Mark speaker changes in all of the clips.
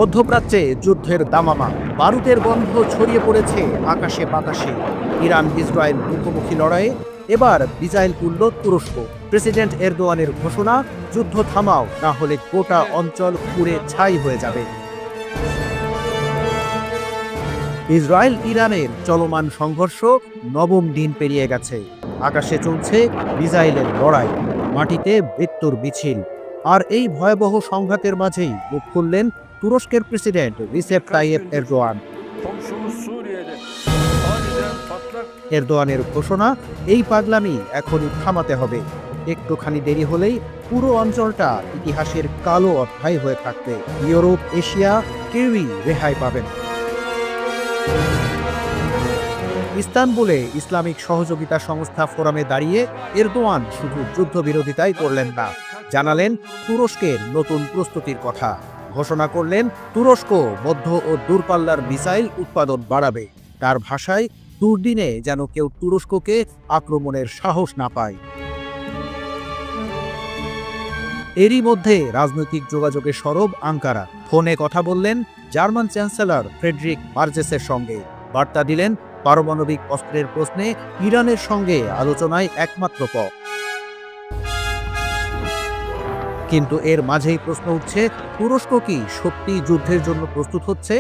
Speaker 1: মধ্যপ্রাচ্যে যুদ্ধের দামামা, বারুদের গন্ধ ছড়িয়ে পড়েছে আকাশে বাতাসে। ইরান ইসরায়েল মুখোমুখি লড়াইয়ে এবার মিসাইল তুলল তুরস্ক। প্রেসিডেন্ট এরদোয়ানের ঘোষণা, যুদ্ধ থামাও, না হলে গোটা অঞ্চল পুড়ে ছাই হয়ে যাবে। ইসরায়েল ইরানের চলমান সংঘর্ষ নবম দিন পেরিয়ে গেছে। আকাশে চলছে মিসাইলের লড়াই, মাটিতে মৃত্যুর মিছিল। আর এই ভয়াবহ সংঘাতের মাঝেই মুখ খুললেন তুরস্কের প্রেসিডেন্ট রিসেপ তাইয়েপ এরদোয়ান। এরদোয়ানের ঘোষণা, এই পাগলামি এখনই থামাতে হবে। একটুখানি দেরি হলেই পুরো অঞ্চলটা ইতিহাসের কালো অধ্যায় হয়ে থাকবে। ইউরোপ, এশিয়া কেউই রেহাই পাবেন। ইস্তানবুলে ইসলামিক সহযোগিতা সংস্থা ফোরামে দাঁড়িয়ে এরদোয়ান শুধু যুদ্ধবিরোধিতাই করলেন না, জানালেন তুরস্কের নতুন প্রস্তুতির কথা। ঘোষণা করলেন তুরস্ক মধ্য ও দূরপাল্লার মিসাইল উৎপাদন বাড়াবে। তার ভাষায়, দুর্দিনে যেন কেউ তুরস্ককে আক্রমণের সাহস না পায়। এরই মধ্যে রাজনৈতিক যোগাযোগে সরব আঙ্কারা। ফোনে কথা বললেন জার্মান চ্যান্সেলর ফ্রেডরিক মার্জেসের সঙ্গে। বার্তা দিলেন পারমাণবিক অস্ত্রের প্রশ্নে ইরানের সঙ্গে আলোচনায় একমাত্র পথ। কিন্তু এর মাঝেই প্রশ্ন উঠছে, তুরস্ক কি সত্যি যুদ্ধের জন্য প্রস্তুত হচ্ছে?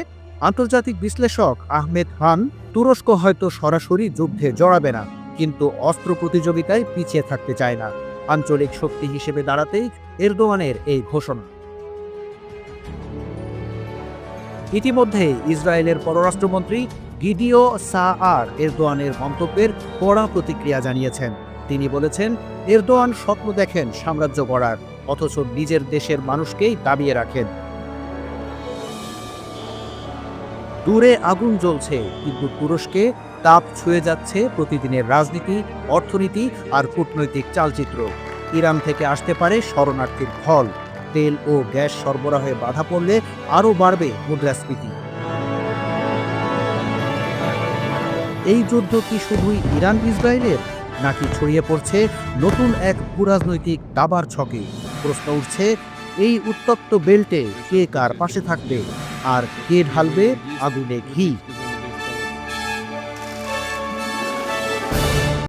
Speaker 1: আন্তর্জাতিক বিশ্লেষক আহমেদ খান, তুরস্ক হয়তো সরাসরি যুদ্ধে জড়াবে না, কিন্তু অস্ত্র প্রতিযোগিতায় পিছিয়ে থাকতে চায় না। আঞ্চলিক শক্তি হিসেবে দাঁড়াতেই এরদোয়ানের এই ঘোষণা। ইতিমধ্যে ইসরায়েলের পররাষ্ট্রমন্ত্রী গিডিও সাআর এরদোয়ানের মন্তব্যের কড়া প্রতিক্রিয়া জানিয়েছেন। তিনি বলেছেন, এরদোয়ান স্বপ্ন দেখেন সাম্রাজ্য গড়ার, অথচ নিজের দেশের মানুষকেই দাবিয়ে রাখেন। দূরে আগুন জ্বলছে, কিন্তু তুরস্কে তাপ ছুঁয়ে যাচ্ছে প্রতিদিনের রাজনীতি, অর্থনীতি আর কূটনৈতিক চালচিত্র। ইরান থেকে আসতে পারে শরণার্থীর ঢল। তেল ও গ্যাস সরবরাহে বাধা পড়লে আরও বাড়বে মুদ্রাস্ফীতি। এই যুদ্ধ কি শুধুই ইরান ইসরায়েলের, নাকি ছড়িয়ে পড়ছে নতুন এক ভূরাজনৈতিক দাবার ছকে? প্রশ্ন উঠছে, এই উত্তপ্ত বেল্টে কে কার পাশে থাকবে, আর কে ঢালবে আগুনে ঘি?